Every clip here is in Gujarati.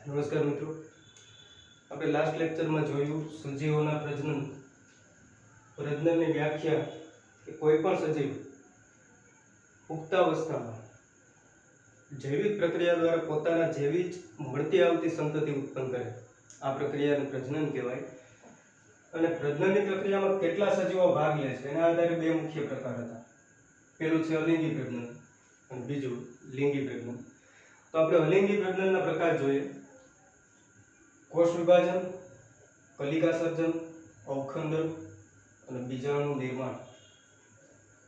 નમસ્કાર મિત્રો, આપણે લાસ્ટ લેક્ચરમાં જોયું સજીવોના પ્રજનનની વ્યાખ્યા કે કોઈ પણ સજીવ પુખ્તાવસ્થામાં જૈવિક પ્રક્રિયા દ્વારા પોતાના જેવી જ મળતી આવતી સંતતિ ઉત્પન્ન કરે, આ પ્રક્રિયાને પ્રજનન કહેવાય. અને પ્રજનનની પ્રક્રિયામાં કેટલા સજીવો ભાગ લે છે એના આધારે બે મુખ્ય પ્રકાર હતા. પેલું છે અલિંગી પ્રજનન અને બીજું લિંગી પ્રજનન. તો આપણે અલિંગી પ્રજનનના પ્રકાર જોઈએ. કોષ વિભાજન, કલિકા સર્જન, અવખંડન અને બીજાણુ નિર્માણ.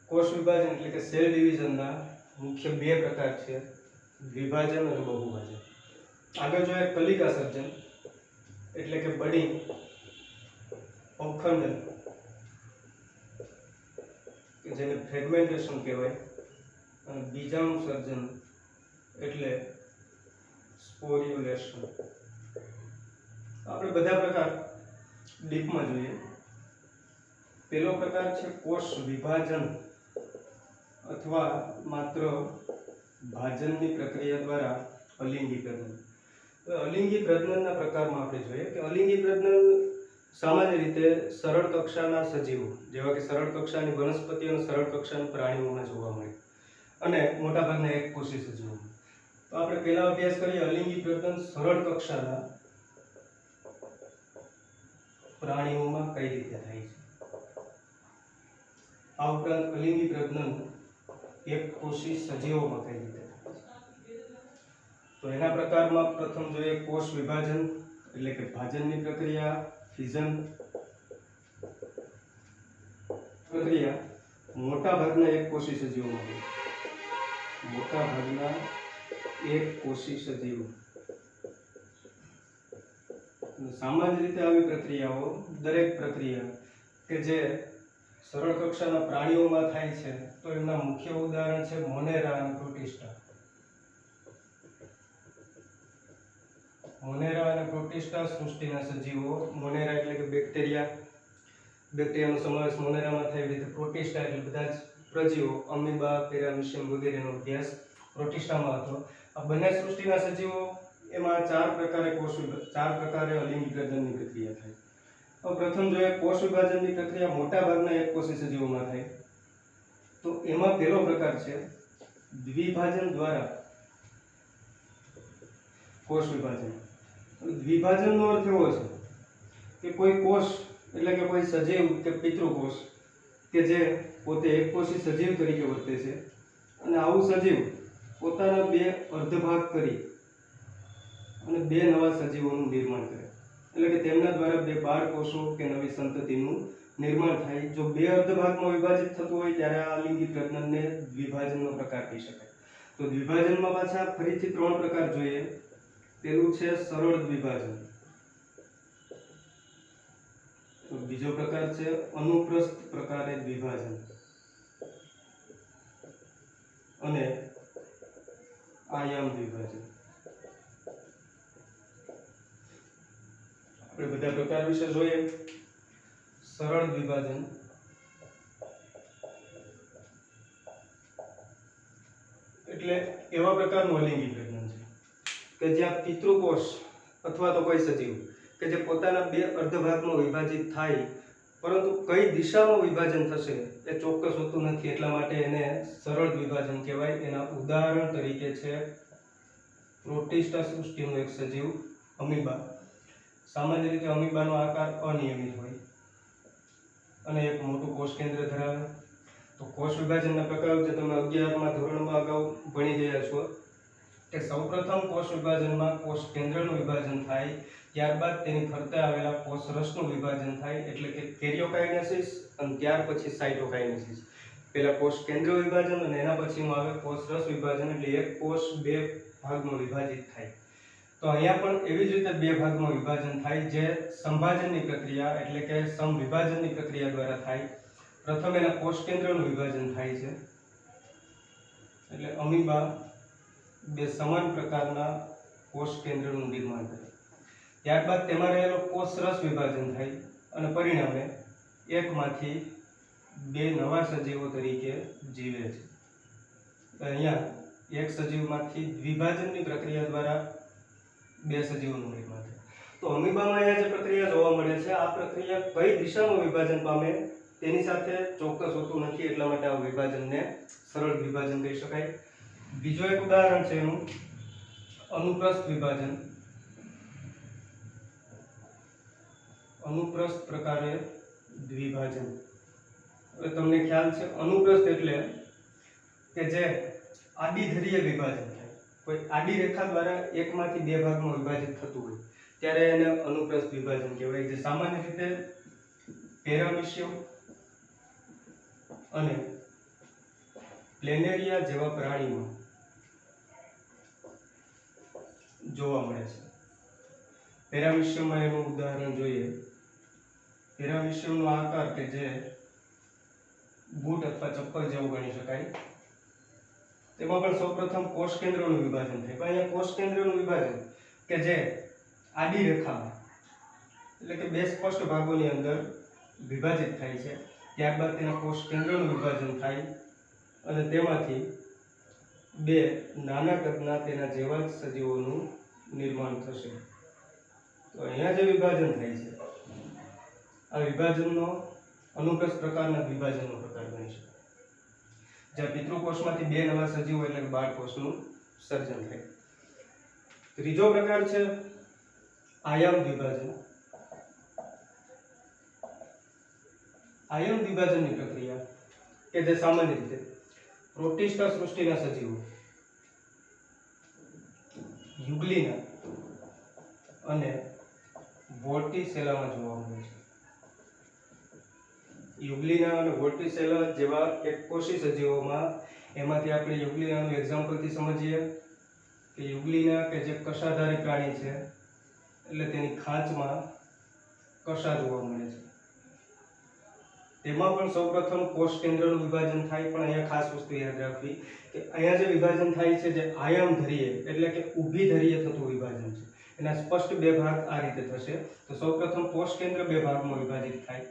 કોષ વિભાજન એટલે કે સેલ ડિવિઝનના મુખ્ય બે પ્રકાર છે, વિભાજન અને બહુભાજન. આગળ જોઈએ કલિકા સર્જન એટલે કે બડિંગ, અવખંડન કે જેને ફ્રેગમેન્ટેશન કહેવાય, અને બીજાણુ સર્જન એટલે સ્પોરિયુલેશન. આપણે બધા પ્રકાર ડીપમાં જોઈએ. પહેલો પ્રકાર છે કોષ વિભાજન અથવા માત્ર ભાજનની પ્રક્રિયા દ્વારા અલિંગી પ્રજનન. અલિંગી પ્રજનનના પ્રકારમાં આપણે જોઈએ કે અલિંગી પ્રજનન સામાન્ય રીતે સરળ કક્ષાના સજીવો જેવા કે સરળ કક્ષાની વનસ્પતિ અને સરળ કક્ષાના પ્રાણીઓમાં જોવા મળે અને મોટાભાગના એકકોષી સજીવોમાં. તો આપણે પહેલા અભ્યાસ કરીએ અલિંગી પ્રજનન સરળ કક્ષાના પ્રાણીઓમાં કઈ રીતે થાય છે. આ ઉપરાંત અલિંગી પ્રજનન એકકોષી સજીવોમાં કઈ રીતે થાય છે. તો એના પ્રકારમાં પ્રથમ જોઈએ કોષ વિભાજન એટલે કે ભાજનની પ્રક્રિયા, ફિઝન પ્રક્રિયા મોટાભાગના એકકોષી સજીવોમાં હોય. મોટાભાગના એકકોષી સજીવો. સામાન્ય રીતે આવી પ્રક્રિયાઓ દરેક પ્રક્રિયા કે જે સરળ કક્ષાના પ્રાણીઓમાં થાય છે તો એમના મુખ્ય ઉદાહરણ છે મોનેરા અને પ્રોટિસ્ટા. મોનેરા અને પ્રોટિસ્ટા સૃષ્ટિના સજીવો. મોનેરા એટલે કે બેક્ટેરિયાનો સમાવેશ મોનેરામાં થાય, રીતે પ્રોટિસ્ટા એટલે બધા જ પ્રજીવો, અમીબા, પેરામીશિયમ વગેરેનો અભ્યાસ પ્રોટિસ્ટામાં હતો. આ બંને સૃષ્ટિના સજીવો એમાં ચાર પ્રકારે અલિંગી પ્રજનનની પ્રક્રિયા થાય. તો પ્રથમ જોઈએ કોષ વિભાજનની પ્રક્રિયા મોટાભાગના એકકોષી સજીવોમાં થાય. તો એમાં પહેલો પ્રકાર છે દ્વિભાજન દ્વારા કોષ વિભાજન. દ્વિભાજનનો અર્થ એવો છે કે કોઈ કોષ એટલે કે કોઈ સજીવ કે પિતૃકોષ કે જે પોતે એકકોષી સજીવ તરીકે વર્તે છે અને આવું સજીવ પોતાના બે અર્ધભાગ કરી અને બે નવા સજીવોનું નિર્માણ કરે, એટલે કે તેમના દ્વારા બે બાળકોષો કે નવી સંતતિનું નિર્માણ થાય. જો બે અર્ધભાગમાં વિભાજિત થતું હોય ત્યારે આ અલિંગી પ્રજનનને દ્વિભાજનનો પ્રકાર કહી શકાય. તો દ્વિભાજનમાં પાછા ફરીથી ત્રણ પ્રકાર જોઈએ. પેલું છે સરળ દ્વિભાજન, તો બીજો પ્રકાર છે અનુપ્રસ્થ પ્રકારે દ્વિભાજન અને આયામ દ્વિભાજન. આપણે બધા પ્રકાર વિશે જોઈએ. સરળ દ્વિભાજન એટલે એવા પ્રકારનું અલિંગી પ્રજનન છે કે જ્યાં પિતૃકોષ અથવા તો કોઈ સજીવ કે જે પોતાના બે અર્ધભાગમાં વિભાજિત થાય, પરંતુ કઈ દિશામાં વિભાજન થશે એ ચોક્કસ હોતું નથી, એટલા માટે એને સરળ દ્વિભાજન કહેવાય. એના ઉદાહરણ તરીકે છે પ્રોટિસ્ટા સૃષ્ટિનું એક સજીવ અમીબા. સામાન્ય રીતે અમીબાનો આકાર અનિયમિત હોય અને એક મોટું કોષ કેન્દ્ર ધરાવે. તો કોષ વિભાજનના પ્રકાર જે તમે 11મા ધોરણમાં અગાઉ ભણી ગયા છો કે સૌપ્રથમ કોષ વિભાજનમાં કોષ કેન્દ્રનું વિભાજન થાય, ત્યારબાદ તેની ફરતે આવેલા કોષ રસનું વિભાજન થાય, એટલે કે કેરિયોકાઇનેસિસ, અને ત્યાર પછી સાઇટોકાઇનેસિસ. પહેલા કોષ કેન્દ્ર વિભાજન અને એના પછીનું આવે કોષ રસ વિભાજન, એટલે એક કોષ બે ભાગમાં વિભાજિત થાય. તો અહીંયા પણ એવી જ રીતે બે ભાગમાં વિભાજન થાય જે સંભાજનની પ્રક્રિયા એટલે કે સમવિભાજનની પ્રક્રિયા દ્વારા થાય. પ્રથમ એના કોષ કેન્દ્રનું વિભાજન થાય છે, એટલે અમીબા બે સમાન પ્રકારના કોષ કેન્દ્રનું નિર્માણ કરે. ત્યારબાદ તેમાં રહેલો કોષ રસ વિભાજન થાય અને પરિણામે એકમાંથી બે નવા સજીવો તરીકે જીવે છે. અહીંયા એક સજીવમાંથી દ્વિભાજનની પ્રક્રિયા દ્વારા બે સજીવોનું નિર્માણ થાય. તો અમીબામાં અહીંયા જે પ્રક્રિયા જોવા મળે છે આ પ્રક્રિયા કઈ દિશામાં વિભાજન પામે તેની સાથે ચોક્કસ હોતું નથી, એટલા માટે આ વિભાજનને સરળ વિભાજન કહી શકાય. બીજો એક ઉદાહરણ છે એનું અનુપ્રસ્થ વિભાજન. અનુપ્રસ્થ પ્રકારે દ્વિભાજન. હવે તમને ખ્યાલ છે અનુપ્રસ્થ એટલે કે જે આડી ધરીય વિભાજન થાય, કોઈ આડી રેખા દ્વારા એકમાંથી બે ભાગમાં વિભાજિત થતું હોય ત્યારે એને અનુપ્રસ્થ વિભાજન કહેવાય. જે સામાન્ય રીતે પેરામીશિયમ અને પ્લેનેરિયા જેવા પ્રાણીમાં જોવા મળે છે. પેરામીશિયમમાં એનું ઉદાહરણ જોઈએ. પેરામીશિયમનો આકાર કે જે બૂટ અથવા ચપ્પલ જેવું ગણી શકાય. તેમાં પણ સૌપ્રથમ કોષ કેન્દ્રનું વિભાજન થાય. પણ અહીંયા કોષ કેન્દ્રનું વિભાજન કે જે આડી રેખામાં એટલે કે બે સ્પષ્ટ ભાગોની અંદર વિભાજિત થાય છે, ત્યારબાદ તેના કોષ કેન્દ્રનું વિભાજન થાય અને તેમાંથી બે નાના કદના તેના જેવા જ સજીવોનું નિર્માણ થશે. તો અહીંયા જે વિભાજન થાય છે આ વિભાજનનો અનુપ્રસ્થ પ્રકારના વિભાજનનો પ્રકાર ગણી શકાય. જ્યાં પિતૃકોષમાંથી બે નવા સજીવો એટલે કે બાળકોષનું સર્જન થાય. ત્રીજો પ્રકાર છે આયામ દ્વિભાજન. આયામ દ્વિભાજનની પ્રક્રિયા કે જે સામાન્ય રીતે પ્રોટિસ્ટા સૃષ્ટિના સજીવો યુગ્લિના અને વોર્ટિસેલામાં જોવા મળે છે. યુગ્લિના અને વોર્ટિસેલા જેવા એકકોષી સજીવોમાં એમાંથી આપણે યુગ્લિનાનું એક્ઝામ્પલથી સમજીએ કે યુગ્લિના કે જે કશાધારી પ્રાણી છે એટલે તેની ખાંચમાં કશા જોવા મળે છે. તેમાં પણ સૌપ્રથમ કોષ કેન્દ્રનું વિભાજન થાય. પણ અહીંયા ખાસ વસ્તુ યાદ રાખવી કે અહીંયા જે વિભાજન થાય છે જે આયામ ધરીય એટલે કે ઊભી ધરીએ થતું વિભાજન છે. એના સ્પષ્ટ બે ભાગ આ રીતે થશે. તો સૌપ્રથમ કોષ કેન્દ્ર બે ભાગમાં વિભાજિત થાય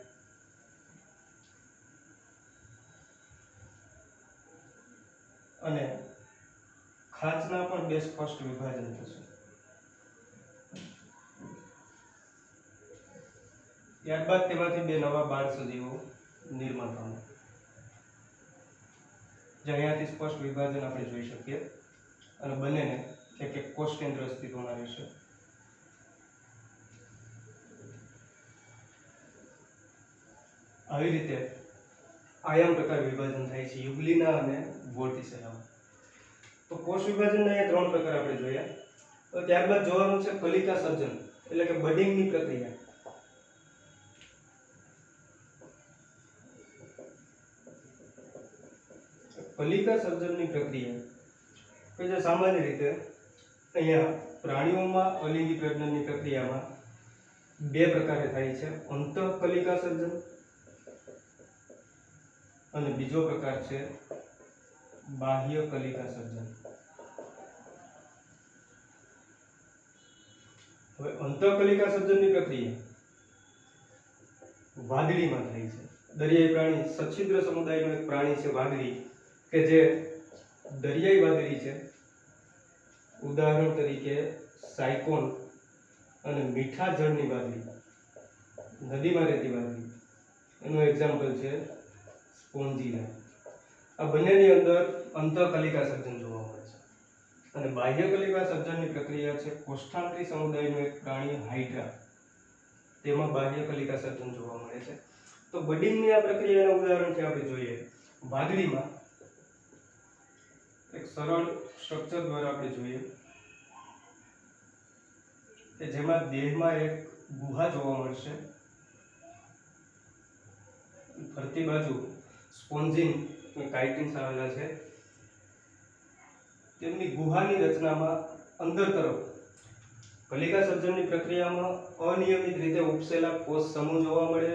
અને ખાંચના પણ બે સ્પષ્ટ વિભાજન થશે. ત્યારબાદ તેમાંથી બે નવા બાળ સજીવો નિર્માણ પામે. જે અહીંયાથી સ્પષ્ટ વિભાજન આપણે જોઈ શકીએ અને બંનેને એક એક કોષ કેન્દ્ર અસ્તિત્વમાં રહેશે. આવી રીતે આયામ પ્રકાર વિભાજન થાય છે યુગ્લિના અને વોર્ટિસેલામાં. તો કોષ વિભાજનના અહીંયા ત્રણ પ્રકાર આપણે જોયા. તો ત્યારબાદ જોવાનું છે કલિકા સર્જન એટલે કે બડિંગની પ્રક્રિયા. કલિકા સર્જનની પ્રક્રિયા કે જે સામાન્ય રીતે અહીંયા પ્રાણીઓમાં અલિંગી પ્રજનનની પ્રક્રિયામાં બે પ્રકારે થાય છે. અંતઃકલિકા સર્જન અને બીજો પ્રકાર છે બાહ્ય કલિકા સર્જન. હવે અંતઃકલિકા સર્જનની પ્રક્રિયા વાદળીમાં થાય છે. દરિયાઈ પ્રાણી સચ્છિદ્ર સમુદાયનું એક પ્રાણી છે વાદળી કે જે દરિયાઈ વાદળી છે. ઉદાહરણ તરીકે સાયકોન અને મીઠા જળની વાદળી, નદીમાં રહેતી વાદળી, એનું એક્ઝામ્પલ છે સ્પોન્જીલા. આ બંનેની અંદર અંતઃકલિકા સર્જન જોવા મળે છે. અને બાહ્ય કલિકા સર્જનની પ્રક્રિયા છે કોષ્ઠાંતરી સમુદાયનું એક પ્રાણી હાઇડ્રા, તેમાં બાહ્ય કલિકા સર્જન જોવા મળે છે. તો બડિંગની આ પ્રક્રિયાના ઉદાહરણથી આપણે જોઈએ. વાદળીમાં એક સરળ સ્ટ્રક્ચર દ્વારા આપણે જોઈએ કે જેમાં દેહમાં એક ગુહા જોવા મળશે. ફરતી બાજુ સ્પોન્જિન અને કાઇટિન્સ આવેલા છે. તેમની ગુહાની રચનામાં અંદર તરફ કલિકા સર્જનની પ્રક્રિયામાં અનિયમિત રીતે ઉપસેલા કોષ સમૂહ જોવા મળે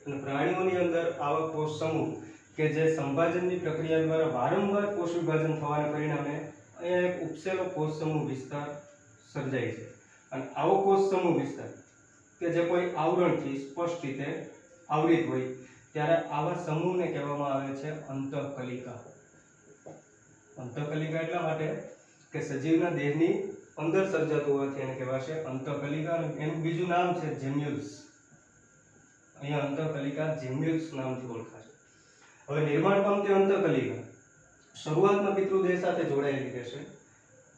અને પ્રાણીઓની અંદર આવા કોષ સમૂહ કે જે સંભાજનની પ્રક્રિયા દ્વારા વારંવાર કોષ વિભાજન થવાના પરિણામે અહીંયા એક ઉપસેલો કોષ સમૂહ વિસ્તાર સર્જાય છે. અને આવો કોષ સમૂહ વિસ્તાર કે જે કોઈ આવરણથી સ્પષ્ટ રીતે આવરિત હોય ત્યારે આવા સમૂહને કહેવામાં આવે છે અંતઃકલિકા. અંતઃકલિકા એટલા માટે કે સજીવના દેહની અંદર સર્જાતું હોવાથી એને કહેવાશે અંતઃકલિકા, અને એનું બીજું નામ છે જેમ્યુલ્સ. અહીંયા અંતઃકલિકા જેમ્યુલ્સ નામથી ઓળખાશે. હવે નિર્માણ પામતી અંતઃકલિકા શરૂઆતમાં પિતૃદેહ સાથે જોડાયેલી રહેશે,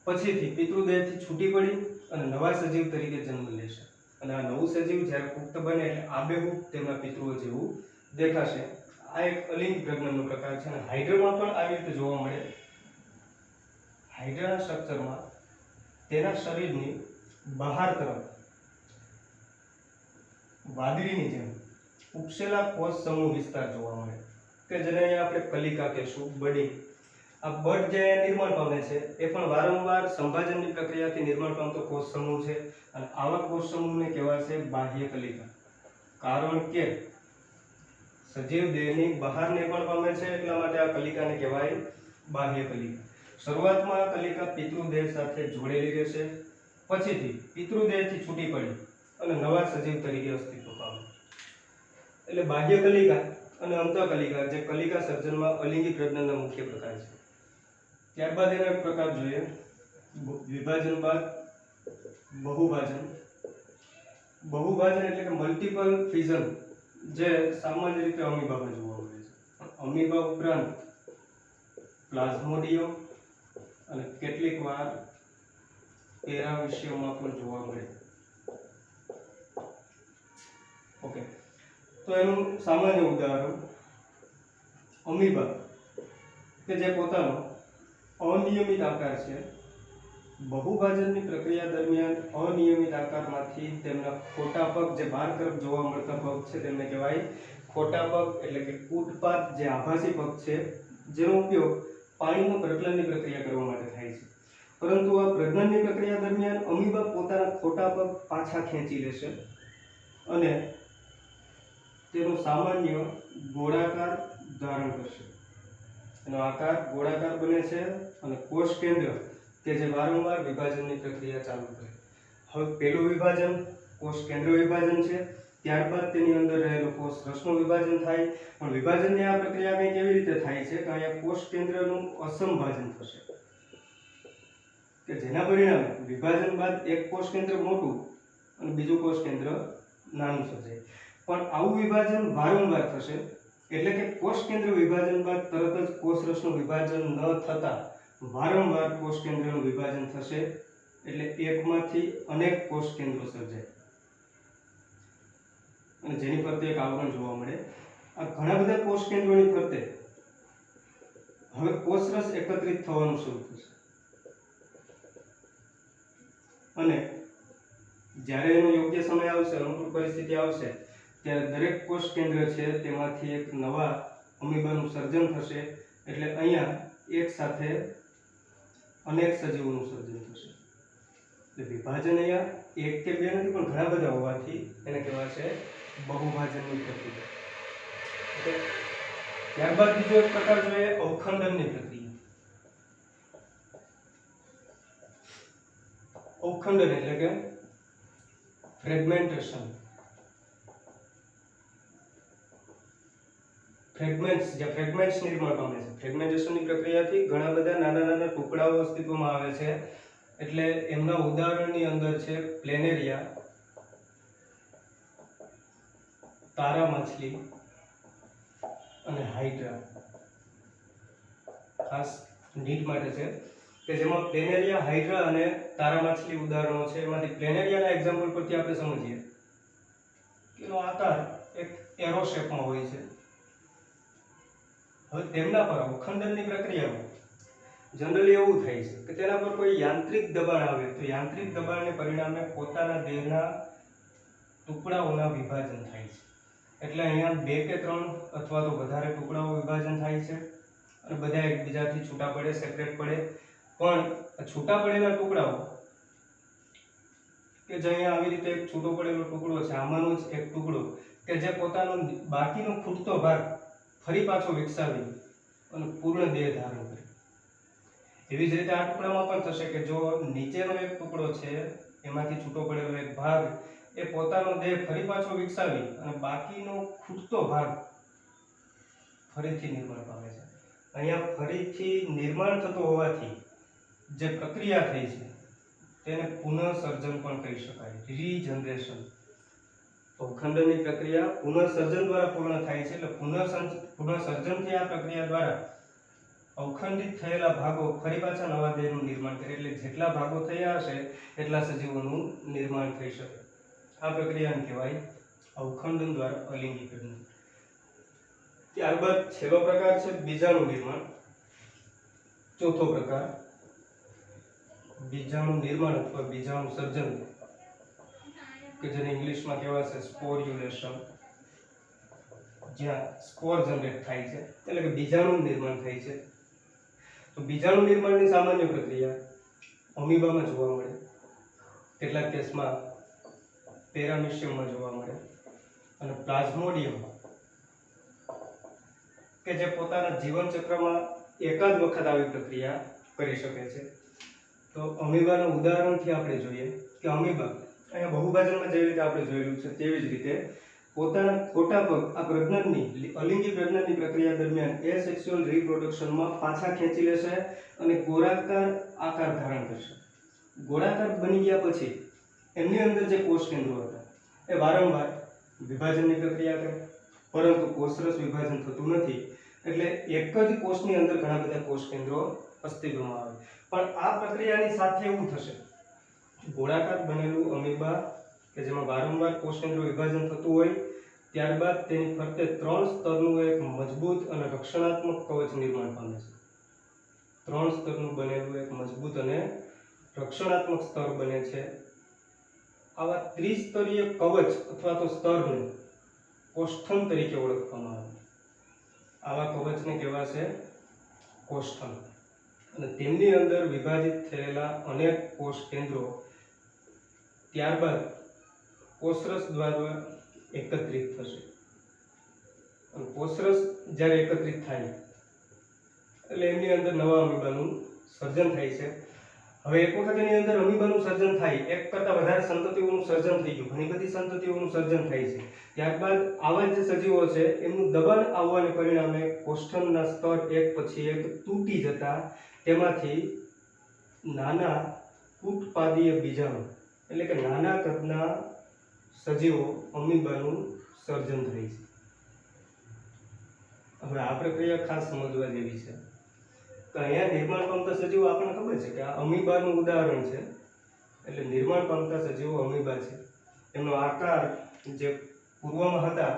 પછીથી પિતૃદેહથી છૂટી પડી અને નવા સજીવ તરીકે જન્મ લેશે, અને આ નવું સજીવ જ્યારે પુખ્ત બને એટલે આબેહૂબ તેમના પિતૃઓ જેવું દેખાશે. આ એક અલિંગ પ્રજનનનો પ્રકાર છે, અને હાઇડ્રામાં પણ આવી રીતે જોવા મળે. હાઇડ્રાના સ્ટ્રક્ચરમાં તેના શરીરની બહાર તરફ વાદળીની જેમ ઉપસેલા કોષ સમૂહ વિસ્તાર જોવા મળે, કે જેને અહીંયા આપણે કલિકા કહેશું, બડી. આ બડ જે નિર્માણ પામે છે એ પણ વારંવાર સંભાજનની પ્રક્રિયાથી નિર્માણ પામતો કોષ સમૂહ છે, અને આવા કોષ સમૂહને કહેવાશે બાહ્ય કલિકા. કારણ કે સજીવ દેહની બહાર નિર્માણ પામે છે એટલા માટે આ કલિકાને કહેવાય બાહ્ય કલિકા. શરૂઆતમાં આ કલિકા પિતૃદેહ સાથે જોડેલી રહેશે, પછીથી પિતૃદેહથી છૂટી પડી અને નવા સજીવ તરીકે અસ્તિત્વ પામે. એટલે બાહ્ય કલિકા અને અંતઃકલિકા જે કલિકા સર્જનમાં અલિંગી પ્રજનનના મુખ્ય પ્રકાર છે. ત્યારબાદ એનો એક પ્રકાર જોઈએ વિભાજન બાદ બહુભાજન. બહુભાજન એટલે કે મલ્ટિપલ ફિઝન, જે સામાન્ય રીતે અમીબામાં જોવા મળે છે. અમીબા ઉપરાંત પ્લાઝ્મોડિયમ અને કેટલીક વાર પેરાવિશિયમમાં પણ જોવા મળે. ઓકે, તો એનું સામાન્ય ઉદાહરણ અમીબા, કે જે પોતાનો અનિયમિત આકાર છે. બહુભાજનની પ્રક્રિયા દરમિયાન અનિયમિત આકારમાંથી તેમના ખોટા પગ જે બહાર તરફ જોવા મળતા પગ છે તેમને કહેવાય ખોટા પગ, એટલે કે કૂટપાત, જે આભાસી પગ છે, જેનો ઉપયોગ પાણીમાં પ્રજનનની પ્રક્રિયા કરવા માટે થાય છે. પરંતુ આ પ્રજનનની પ્રક્રિયા દરમિયાન અમીબા પોતાના ખોટા પગ પાછા ખેંચી લેશે અને તેનો સામાન્ય ગોળાકાર ધારણ કરશે. એનો આકાર ગોળાકાર બને છે અને કોષ કેન્દ્ર કે જે વારંવાર વિભાજનની પ્રક્રિયા ચાલુ કરે. હવે પહેલું વિભાજન કોષ કેન્દ્ર વિભાજન છે, ત્યારબાદ તેની અંદર રહેલો કોષ રસનું વિભાજન થાય. પણ વિભાજનની આ પ્રક્રિયા કંઈક એવી રીતે થાય છે કે અહીંયા કોષ કેન્દ્રનું અસમભાજન થશે, કે જેના પરિણામે વિભાજન બાદ એક કોષ કેન્દ્ર મોટું અને બીજું કોષ કેન્દ્ર નાનું સર્જાય. પણ આવું વિભાજન વારંવાર થશે, એટલે કે કોષ કેન્દ્ર વિભાજન બાદ તરત જ કોષરસનું વિભાજન ન થતા વારંવાર કોષ કેન્દ્રનું વિભાજન થશે, એટલે એકમાંથી અનેક કોષ કેન્દ્રો સર્જાય અને જેની ફરતે એક આવરણ જોવા મળે. આ ઘણા બધા કોષ કેન્દ્રોની ફરતે હવે કોષરસ એકત્રિત થવાનું શરૂ થશે, અને જ્યારે એનો યોગ્ય સમય આવશે, અનુકૂળ પરિસ્થિતિ આવશે, ત્યારે દરેક કોષ કેન્દ્ર છે તેમાંથી એક નવા અમીબાનું સર્જન થશે. એટલે અહીંયા એક સાથે અનેક સજીવોનું સર્જન થશે. એટલે વિભાજન અહીંયા એક કે બે નથી પણ ઘણા બધા હોવાથી એને કહેવાશે બહુભાજનની પ્રક્રિયા. ત્યારબાદ બીજો એક પ્રકાર જોઈએ અવખંડનની પ્રક્રિયા. અવખંડન એટલે કે ફ્રેગમેન્ટેશન. ફ્રેગમેન્ટ્સ, જે ફ્રેગમેન્ટ્સ નિર્માણ પામે છે. ફ્રેગમેન્ટેશનની પ્રક્રિયાથી ઘણા બધા નાના નાના ટુકડાઓ અસ્તિત્વમાં આવે છે. એટલે એમના ઉદાહરણની અંદર છે પ્લેનેરિયા, તારા માછલી અને હાઇડ્રા. ખાસ નીટ માટે છે કે જેમાં પ્લેનેરિયા, હાઇડ્રા અને તારા માછલી ઉદાહરણો છે. એમાંથી પ્લેનેરિયાના એક્ઝામ્પલ પરથી આપણે સમજીએ કે એનો આકાર એક એરો શેપમાં હોય છે. હવે તેમના પર અવખંડનની પ્રક્રિયામાં જનરલી એવું થાય છે કે તેના પર કોઈ યાંત્રિક દબાણ આવે તો યાંત્રિક દબાણને પરિણામે પોતાના દેહના ટુકડાઓના વિભાજન થાય છે. એટલે અહીંયા 2 કે 3 અથવા તો વધારે ટુકડાઓ વિભાજન થાય છે અને બધા એકબીજાથી છૂટા પડે, સેપરેટ પડે. પણ છૂટા પડેલા ટુકડાઓ કે જે અહીંયા આવી રીતે એક છૂટો પડેલો ટુકડો છે, આમાંનો જ એક ટુકડો કે જે પોતાનો બાકીનો ખૂટતો ભાગ ફરી પાછો વિકસાવી અને પૂર્ણ દેહ ધારણ કરે. એવી જ રીતે આ ટુકડામાં પણ થશે કે જો નીચેનો એક ટુકડો છે એમાંથી છૂટો પડેલો એક ભાગ એ પોતાનો દેહ ફરી પાછો વિકસાવી અને બાકીનો ખૂટતો ભાગ ફરીથી નિર્માણ પામે છે. અહીંયા ફરીથી નિર્માણ થતું હોવાથી જે પ્રક્રિયા થઈ છે તેને પુનઃસર્જન પણ કહી શકાય, રીજનરેશન. અવખંડનની પ્રક્રિયા પુનઃસર્જન દ્વારા પૂર્ણ થાય છે. એટલે પુનઃસર્જનથી આ પ્રક્રિયા દ્વારા અવખંડિત થયેલા ભાગો ફરી પાછા નવા દેહનું નિર્માણ કરે. એટલે જેટલા ભાગો થયા હશે એટલા સજીવોનું નિર્માણ થઈ શકે. આ પ્રક્રિયાને કહેવાય અવખંડન દ્વારા અલિંગી પ્રજનન. ત્યારબાદ છેલ્લો પ્રકાર છે બીજાણુ નિર્માણ. ચોથો પ્રકાર બીજાણુ નિર્માણ અથવા બીજાણુ સર્જન, કે જેને ઇંગ્લિશમાં કહેવાશે સ્પોર્યુલેશન, જ્યાં સ્પોર જનરેટ થાય છે, એટલે કે બીજાણુ નિર્માણ થાય છે. તો બીજાણુ નિર્માણની સામાન્ય પ્રક્રિયા અમીબામાં જોવા મળે, કેટલાક કેસમાં પેરામિશિયમમાં જોવા મળે, અને પ્લાઝ્મોડિયમ કે જે પોતાના જીવન ચક્રમાં એકાદ વખત આવી પ્રક્રિયા કરી શકે છે. તો અમીબાના ઉદાહરણથી આપણે જોઈએ કે અમીબા અહીંયા બહુભાજનમાં જેવી રીતે આપણે જોયેલું છે તેવી જ રીતે પોતાના ખોટા પગ આ પ્રજનનની અલિંગી પ્રજનનની પ્રક્રિયા દરમિયાન એસેક્સ્યુઅલ રિપ્રોડક્શનમાં પાછા ખેંચી લેશે અને ગોળાકાર આકાર ધારણ કરશે. ગોળાકાર બની ગયા પછી એમની અંદર જે કોષ કેન્દ્રો હતા એ વારંવાર વિભાજનની પ્રક્રિયા કરે, પરંતુ કોષરસ વિભાજન થતું નથી. એટલે એક જ કોષની અંદર ઘણા બધા કોષ કેન્દ્રો અસ્તિત્વમાં આવે. પણ આ પ્રક્રિયાની સાથે એવું થશે, ગોળાકાર બનેલું અમીબા કે જેમાં વારંવાર કોષ કેન્દ્રો વિભાજન થતું હોય, ત્યારબાદ તેની ફરતે 3 સ્તરનું એક મજબૂત અને રક્ષણાત્મક કવચ નિર્માણ પામે છે. 3 સ્તરનું બનેલું એક મજબૂત અને રક્ષણાત્મક સ્તર બને છે. આવા ત્રિસ્તરીય કવચ અથવા તો સ્તરને કોષ્ઠમ તરીકે ઓળખવામાં આવે. આવા કવચને કહેવાશે કોષ્ઠમ. અને તેમની અંદર વિભાજિત થયેલા અનેક કોષ કેન્દ્રો ત્યારબાદ કોષરસ દ્વારા એકત્રિત થશે. અને કોષરસ જ્યારે એકત્રિત થાય એટલે એમની અંદર નવા અમીબાનું સર્જન થાય છે. હવે એક વખત એની અંદર અમીબાનું સર્જન થાય, એક કરતાં વધારે સંતતિઓનું સર્જન થઈ ગયું, ઘણી બધી સંતતિઓનું સર્જન થાય છે. ત્યારબાદ આવા જે સજીવો છે એમનું દબાણ આવવાને પરિણામે કોષ્ઠમના સ્તર એક પછી એક તૂટી જતા તેમાંથી નાના કૂટપાદીય બીજાણુ એટલે કે નાના કદના સજીવો અમીબાનું સર્જન થાય છે. હવે આ પ્રક્રિયા ખાસ સમજવા જેવી છે. તો અહીંયા નિર્માણ પામતા સજીવો આપણને ખબર છે કે આ અમીબાનું ઉદાહરણ છે. એટલે નિર્માણ પામતા સજીવો અમીબા છે. એમનો આકાર જે પૂર્વમાં હતા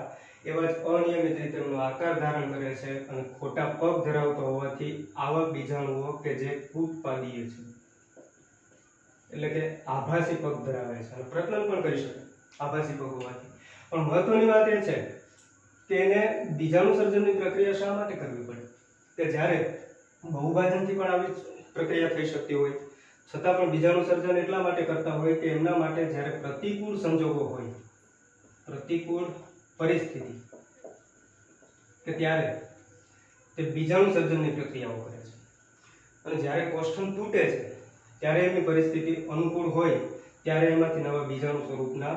એવા જ અનિયમિત રીતે એમનો આકાર ધારણ કરે છે અને ખોટા પગ ધરાવતા હોવાથી આવા બીજાણુઓ કે જે કૂટપાદીય છે એટલે કે આભાસી પગ ધરાવે છે અને પ્રજનન પણ કરી શકે આભાસી પગ હોવાથી. પણ મહત્વની વાત એ છે કે એને બીજાણુ સર્જનની પ્રક્રિયા શા માટે કરવી પડે કે જ્યારે બહુભાજનથી પણ આવી પ્રક્રિયા થઈ શકતી હોય છતાં પણ બીજાણુ સર્જન એટલા માટે કરતા હોય કે એમના માટે જ્યારે પ્રતિકૂળ સંજોગો હોય, પ્રતિકૂળ પરિસ્થિતિ, કે ત્યારે તે બીજાણુ સર્જનની પ્રક્રિયાઓ કરે છે. અને જ્યારે કોષ્ઠમ તૂટે છે ત્યારે એમની પરિસ્થિતિ અનુકૂળ હોય ત્યારે એમાંથી નવા બીજાણુ સ્વરૂપના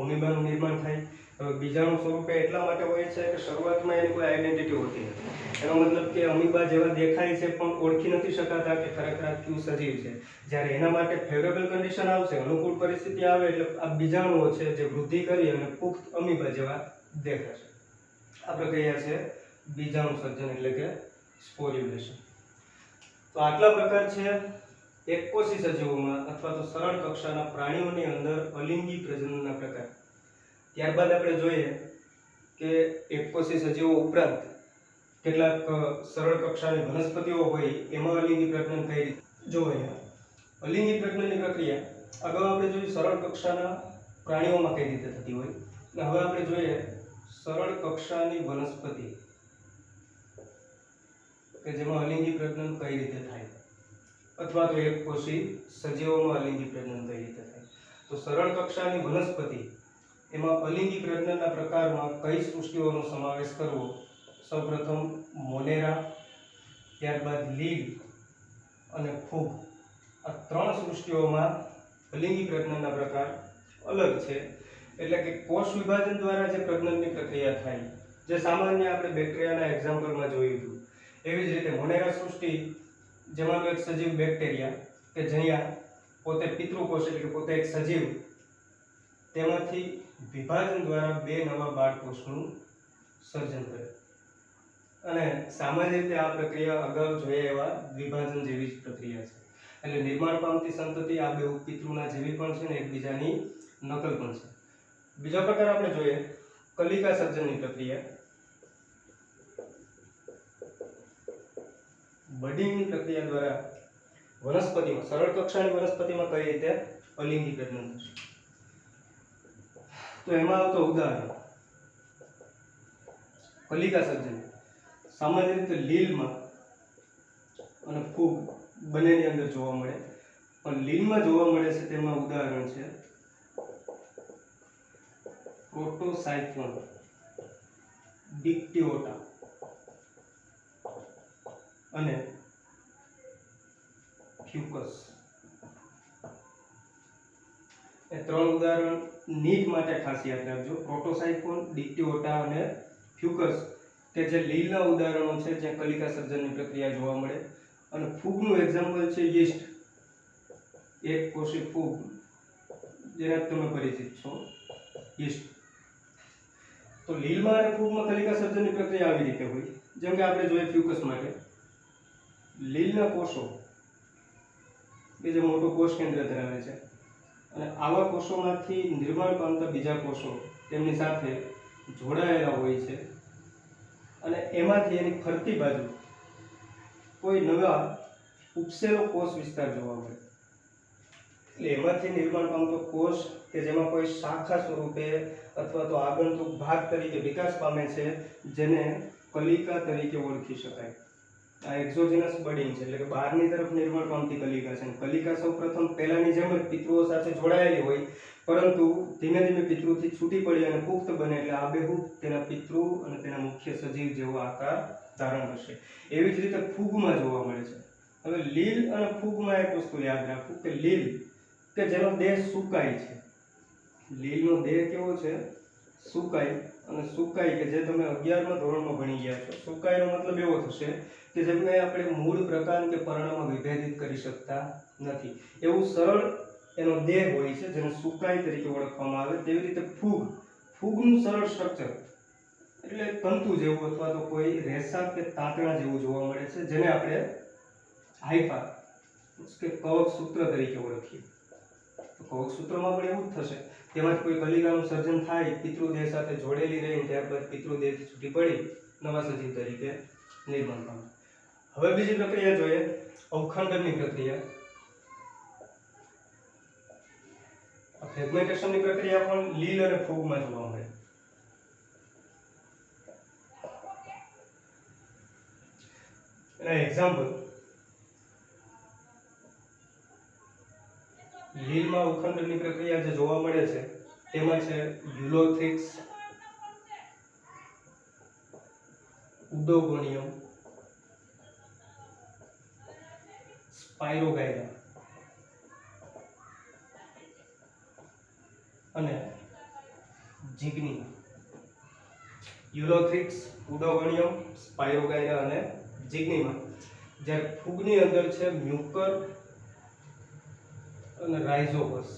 અમીબાનું નિર્માણ થાય. હવે બીજાણુ સ્વરૂપે એટલા માટે હોય છે કે શરૂઆતમાં એની કોઈ આઈડેન્ટિટી હોતી નથી. એનો મતલબ કે અમીબા જેવા દેખાય છે પણ ઓળખી નથી શકાતા કે ખરેખર આ કયું સજીવ છે. જ્યારે એના માટે ફેવરેબલ કન્ડિશન આવશે, અનુકૂળ પરિસ્થિતિ આવે એટલે આ બીજાણુઓ છે જે વૃદ્ધિ કરી અને પુખ્ત અમીબા જેવા દેખાશે. આ પ્રક્રિયા છે બીજાણુ સર્જન એટલે કે સ્પોર્યુલેશન. તો આટલા પ્રકાર છે એકકોષી સજીવોમાં અથવા તો સરળ કક્ષાના પ્રાણીઓની અંદર અલિંગી પ્રજનનના પ્રકાર. ત્યારબાદ આપણે જોઈએ કે એકકોષી સજીવો ઉપરાંત કેટલાક સરળ કક્ષાની વનસ્પતિઓ હોય એમાં અલિંગી પ્રજનન કઈ રીતે જોવાય. અલિંગી પ્રજનનની પ્રક્રિયા અગાઉ આપણે જોયું સરળ કક્ષાના પ્રાણીઓમાં કઈ રીતે થતી હોય, અને હવે આપણે જોઈએ સરળ કક્ષાની વનસ્પતિ કે જેમાં અલિંગી પ્રજનન કઈ રીતે થાય, અથવા તો એકકોષી સજીવોમાં અલિંગી પ્રજનન કઈ રીતે થાય. તો સરળ કક્ષાની વનસ્પતિ એમાં અલિંગી પ્રજનનના પ્રકારમાં કઈ સૃષ્ટિઓનો સમાવેશ કરવો. સૌપ્રથમ મોનેરા, ત્યારબાદ લીલ અને ફૂગ. આ 3 સૃષ્ટિઓમાં અલિંગી પ્રજનનના પ્રકાર અલગ છે. એટલે કે કોષ વિભાજન દ્વારા જે પ્રજનનની પ્રક્રિયા થાય, જે સામાન્ય આપણે બેક્ટેરિયાના એક્ઝામ્પલમાં જોયું હતું, એવી જ રીતે મોનેરા સૃષ્ટિ જેમાંનો એક સજીવ બેક્ટેરિયા કે જ્યાં પોતે પિતૃકોષ એટલે કે પોતે એક સજીવ તેમાંથી વિભાજન દ્વારા બે નવા બાળકોષનું સર્જન કરે અને સામાન્ય રીતે આ પ્રક્રિયા અગાઉ જોઈએ એવા વિભાજન જેવી જ પ્રક્રિયા છે એટલે નિર્માણ પામતી સંતતિ આ બે પિતૃના જેવી પણ છે ને એકબીજાની નકલ પણ છે બીજો પ્રકાર આપણે જોઈએ કલિકા સર્જનની પ્રક્રિયા બડિંગની પ્રક્રિયા દ્વારા વનસ્પતિમાં સરળ કક્ષાની વનસ્પતિમાં કઈ રીતે અલિંગી પ્રજનન થશે તો એમાં આવતો ઉદાહરણ કલિકા સર્જન સામાન્ય રીતે લીલમાં અને ફૂગ બંનેની અંદર જોવા મળે પણ લીલમાં જોવા મળે છે તેમાં ઉદાહરણ છે પ્રોટોસાયફોન ડિક્ટિઓટા અને ફ્યુકસ એ ત્રણ ઉદાહરણ નીટ માટે ખાસ યાદ રાખજો પ્રોટોસાયફોન ડિક્ટિઓટા અને ફ્યુકસ કે જે લીલના ઉદાહરણો છે જ્યાં કલિકા સર્જનની પ્રક્રિયા જોવા મળે અને ફૂગનું એક્ઝામ્પલ છે યીસ્ટ એક કોષી ફૂગ જેના તમે પરિચિત છો યીસ્ટ તો લીલમાં અને ફૂગમાં કલિકા સર્જનની પ્રક્રિયા આવી રીતે હોય જેમ કે આપણે જોઈએ ફ્યુકસ માટે લીલના કોષો કે જે મોટું કોષ કેન્દ્ર ધરાવે છે અને આવા કોષોમાંથી નિર્માણ પામતા બીજા કોષો તેમની સાથે જોડાયેલા હોય છે અને એમાંથી એની ફરતી બાજુ કોઈ નવા ઉપસેલો કોષ વિસ્તાર જોવા મળે એટલે એમાંથી નિર્માણ પામતો કોષ કે જેમાં કોઈ શાખા સ્વરૂપે અથવા તો આગંતુક ભાગ તરીકે વિકાસ પામે છે જેને કલિકા તરીકે ઓળખી શકાય આ એક્ઝોજેનસ બડિંગ છે એટલે કે બહારની તરફ નિર્માણ પામતી કલિકા છે કલિકા સૌપ્રથમ પહેલાની જેમ જ પિતૃઓ સાથે જોડાયેલી હોય પરંતુ ધીમે ધીમે પિતૃથી છૂટી પડી અને પુખ્ત બને એટલે આબેહૂબ તેના પિતૃ અને તેના મુખ્ય સજીવ જેવો આકાર ધારણ કરશે એવી જ રીતે ફૂગમાં જોવા મળે છે હવે લીલ અને ફૂગમાં એક વસ્તુ યાદ રાખવું કે લીલ કે જેનો દેહ સુકાય છે લીલનો દેહ કેવો છે સુકાય અને સુકાય કે જે તમે 11મા ધોરણમાં ભણી ગયા છો સુકાયનો મતલબ એવો થશે કે જેમને આપણે મૂળ પ્રકાર કે પર્ણમાં વિભેદિત કરી શકતા નથી એવું સરળ એનો દેહ હોય છે જેને સુકાય તરીકે ઓળખવામાં આવે તેવી રીતે ફૂગનું સરળ સ્ટ્રક્ચર એટલે તંતુ જેવું અથવા તો કોઈ રેસા કે તાંતણા જેવું જોવા મળે છે જેને આપણે હાઇફા કે કવક સૂત્ર તરીકે ઓળખીએ તો કવક સૂત્રમાં પણ એવું જ થશે તેમાંથી કોઈ કલિકાનું સર્જન થાય પિતૃદેહ સાથે જોડેલી રહીને ત્યારબાદ પિતૃદેહથી છૂટી પડી નવા સજીવ તરીકે નિર્માણ પામે હવે બીજી પ્રક્રિયા જોઈએ અવખંડનની પ્રક્રિયા ફ્રેગમેન્ટેશનની પ્રક્રિયા પણ લીલ અને ફૂગમાં જોવા મળે એના એક્ઝામ્પલ લીલમાં અવખંડનની પ્રક્રિયા જે જોવા મળે છે તેમાં છે યુલોથ્રિક્સ ઉડોગોનિયમ સ્પાઇરોગાઇરા અને જીગ્ની યુલોથ્રિક્સ ઉડોગોનિયમ સ્પાઇરોગાઇરા અને જીગ્નીમાં જ્યારે ફૂગની અંદર છે મ્યુકર અને રાઇઝોપસ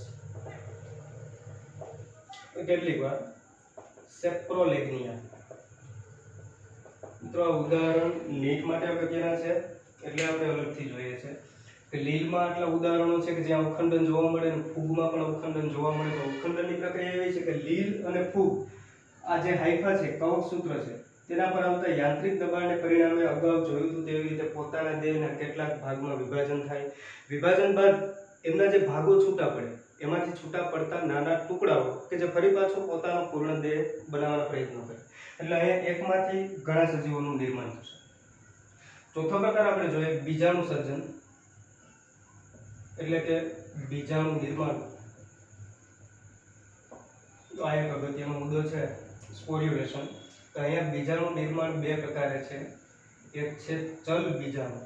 કેટલીક વાર સેપ્રોલેગ્નિયા મિત્રો ઉદાહરણ નીટ માટે અગત્યના છે એટલે આપણે અલગથી જોઈએ છે કે લીલમાં આટલા ઉદાહરણો છે કે જ્યાં અવખંડન જોવા મળે અને ફૂગમાં પણ અવખંડન જોવા મળે તો અવખંડનની પ્રક્રિયા એવી છે કે લીલ અને ફૂગ આ જે હાઇફા છે કવક સૂત્ર છે તેના પર આવતા યાંત્રિક દબાણને પરિણામે અગાઉ જોયું હતું તેવી રીતે પોતાના દેહના કેટલાક ભાગમાં વિભાજન થાય વિભાજન બાદ એમના જે ભાગો છૂટા પડે એમાંથી છૂટા પડતા નાના ટુકડાઓ કે જે ફરી પાછો પોતાનો પૂર્ણ દેહ બનાવવાનો પ્રયત્ન કરે એટલે અહીંયા એકમાંથી ઘણા સજીવોનું નિર્માણ થશે ચોથો પ્રકાર આપણે જોઈએ બીજાણુ સર્જન એટલે કે બીજાણુ નિર્માણ તો આ એક અગત્યનો મુદ્દો છે સ્પોર્યુલેશન તો અહીંયા બીજાણુ નિર્માણ બે પ્રકારે છે એક છે ચલ બીજાણુ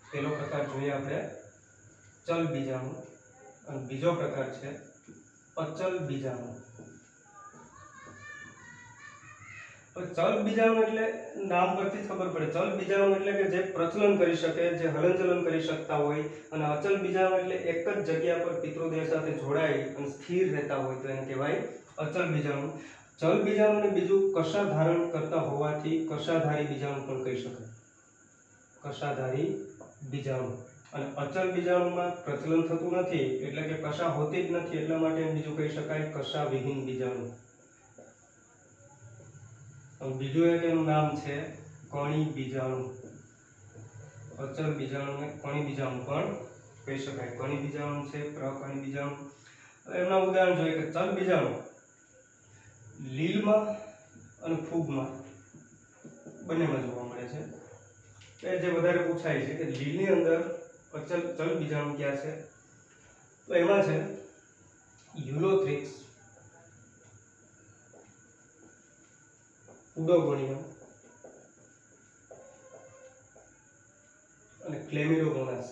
પહેલો પ્રકાર જોઈએ આપણે ચલ બીજાણુ અને બીજો પ્રકાર છે અચલ બીજાણુ ચલ બીજાણુ એટલે નામ પરથી જ ખબર પડે. ચલ બીજાણુ એટલે કે જે પ્રચલન કરી શકે, જે હલનચલન કરી શકતા હોય, અને અચલ બીજાણુ એટલે એક જ જગ્યા પર પિતૃદેહ સાથે જોડાઈ અને સ્થિર રહેતા હોય તો એને કહેવાય અચલ બીજાણુ. ચલ બીજાણુને બીજું કશા ધારણ કરતા હોવાથી કશાધારી બીજાણુ પણ કહી શકાય. કશાધારી બીજાણુ. અને અચલ બીજાણુમાં પ્રચલન થતું નથી એટલે કે કશા હોતી જ નથી, એટલા માટે બીજું કહી શકાય કશા વિહીન બીજાણુ. બીજું એક એનું નામ છે કણી બીજાણુ. અચલ બીજાણુને કણી બીજાણુ પણ કહી શકાય. કણી બીજાણુ છે, પ્રકણી બીજાણુ. એમના ઉદાહરણ જોઈએ કે ચલ બીજાણુ લીલમાં અને ફૂગમાં બંનેમાં જોવા મળે છે. એ જે વધારે પૂછાય છે કે લીલની અંદર ચલ બીજાણુ ક્યાં છે, તો એમાં છે યુલોથ્રિક્સ, ઉડોગોનિયમ અને ક્લેમિડોમોનાસ.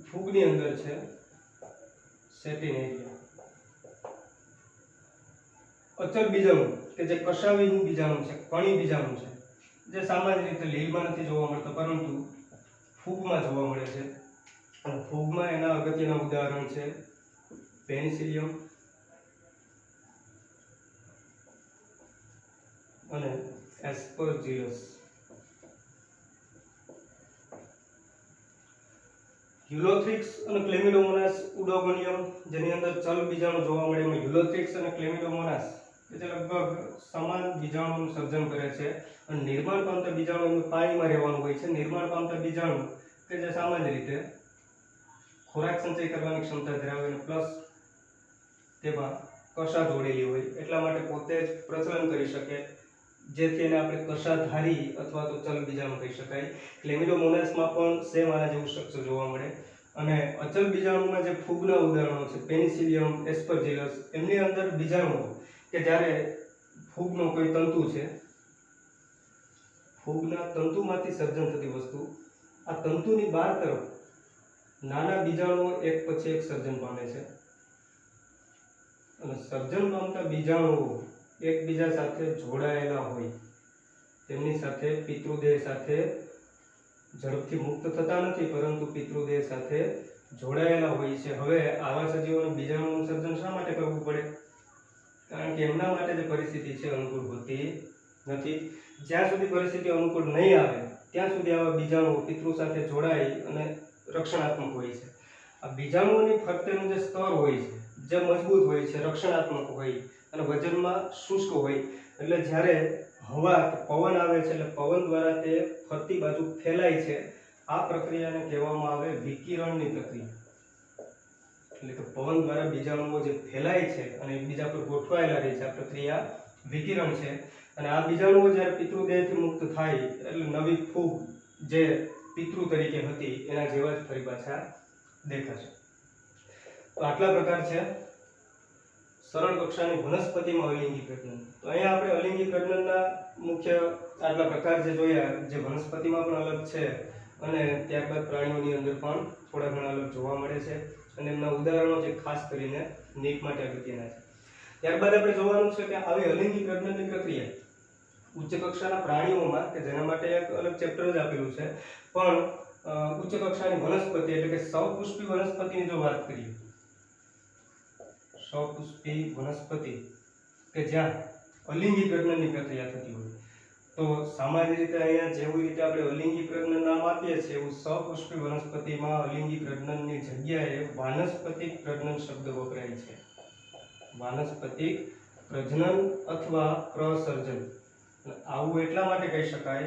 ફૂગની અંદર છે સેટિનેરિયા. અચલ બીજાણુ કે જે કશાવિહીન બીજાણુ છે, કણી બીજાણુ છે, જે સામાન્ય રીતે લીલમાં નથી જોવા મળતો પરંતુ ફૂગમાં જોવા મળે છે. અને ફૂગમાં એના અગત્યના ઉદાહરણ છે પેનિસિલિયમ અને એસ્પરજીલસ. યુલોથ્રિક્સ અને ક્લેમિડોમોનાસ, ઉડોગોનિયમ જેની અંદર ચલ બીજાણુ જોવા મળે, એમાં યુલોથ્રિક્સ અને ક્લેમિડોમોનાસ કે જે લગભગ સમાન બીજાણુનું સર્જન કરે છે. અને નિર્માણ પામતા બીજાણુ એનું પાણીમાં રહેવાનું હોય છે. નિર્માણ પામતા બીજાણુ કે જે સામાન્ય રીતે ખોરાક સંચય કરવાની ક્ષમતા ધરાવે અને પ્લસ તેમાં કશા જોડેલી હોય એટલા માટે પોતે જ પ્રચલન કરી શકે, જેથી એને આપણે કશાધારી અથવા તો ચલ બીજાણુ કહી શકાય. ક્લેમિડોમોનાસમાં પણ સેમ આના જેવું સ્ટ્રક્ચર જોવા મળે. અને અચલ બીજાણુમાં જે ફૂગના ઉદાહરણો છે પેનિસિલિયમ, એસ્પરજીલસ, એમની અંદર બીજાણુ કે જ્યારે ફૂગનો કોઈ તંતુ છે, ફૂગના તંતુમાંથી સર્જન થતી વસ્તુ, આ તંતુની બહાર તરફ નાના બીજાણુઓ એક પછી એક સર્જન પામે છે. અને સર્જન પામતા બીજાણુઓ એકબીજા સાથે જોડાયેલા હોય, તેમની સાથે પિતૃદેહ સાથે ઝડપથી મુક્ત થતા નથી પરંતુ પિતૃદેહ સાથે જોડાયેલા હોય છે. હવે આવા સજીવોને બીજાણુનું સર્જન શા માટે કરવું પડે? કારણ કે એમના માટે જે પરિસ્થિતિ છે અનુકૂળ હોતી નથી. જ્યાં સુધી પરિસ્થિતિ અનુકૂળ નહીં આવે ત્યાં સુધી આવા બીજાણુઓ પિતૃ સાથે જોડાઈ અને રક્ષણાત્મક હોય છે. આ બીજાણુઓની ફરતેનું જે સ્તર હોય છે, જે મજબૂત હોય છે, રક્ષણાત્મક હોય અને વજનમાં શુષ્ક હોય, એટલે જ્યારે હવા કે પવન આવે છે એટલે પવન દ્વારા તે ફરતી બાજુ ફેલાય છે. આ પ્રક્રિયાને કહેવામાં આવે વિકિરણની પ્રક્રિયા. એટલે કે પવન દ્વારા બીજાણુઓ જે ફેલાય છે અને એકબીજા પર ગોઠવાયેલા રહે છે, આ પ્રક્રિયા વિકિરણ છે. અને આ બીજાણુઓ જ્યારે પિતૃદેહથી મુક્ત થાય એટલે નવી ફૂગ જે પિતૃ તરીકે હતી એના જેવા જ ફરી પાછા દેખાશે. તો આટલા પ્રકાર છે સરળ કક્ષાની વનસ્પતિમાં અલિંગી પ્રજનન. તો અહીંયા આપણે અલિંગી પ્રજનનના મુખ્ય આટલા પ્રકાર જે જોયા, જે વનસ્પતિમાં પણ અલગ છે અને ત્યારબાદ પ્રાણીઓની અંદર પણ થોડા ઘણા અલગ જોવા મળે છે. અને એમના ઉદાહરણો જે ખાસ કરીને નીટ માટે અગત્યના છે. ત્યારબાદ આપણે જોવાનું છે કે આવી અલિંગી પ્રજનનની પ્રક્રિયા ઉચ્ચ કક્ષાના પ્રાણીઓમાં, કે જેના માટે એક અલગ ચેપ્ટર જ આપેલું છે, પણ ઉચ્ચ કક્ષાની વનસ્પતિ એટલે કે સપુષ્પી વનસ્પતિની જો વાત કરીએ, સપુષ્પી વનસ્પતિ કે જ્યાં અલિંગી પ્રજનનની પ્રક્રિયા થતી હોય, તો સામાન્ય રીતે અહીંયા જેવી રીતે આપણે અલિંગી પ્રજનન નામ આપીએ છીએ એવું સપુષ્પી વનસ્પતિમાં અલિંગી પ્રજનનની જગ્યાએ વાનસ્પતિક પ્રજનન શબ્દ વપરાય છે. વાનસ્પતિક પ્રજનન અથવા પ્રસર્જન. આવું એટલા માટે કહી શકાય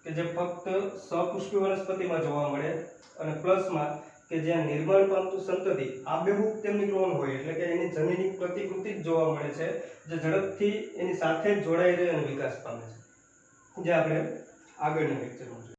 કે જે ફક્ત સપુષ્પી વનસ્પતિમાં જોવા મળે અને પ્લસમાં કે જ્યાં નિર્માણ પામતું સંતતિ આબેહૂબ તેમની ક્લોન હોય, એટલે કે એની જનીનિક પ્રતિકૃતિ જ જોવા મળે છે, જે ઝડપથી એની સાથે જ જોડાઈ રહે અને વિકાસ પામે છે, જે આપણે આગળના લેક્ચરમાં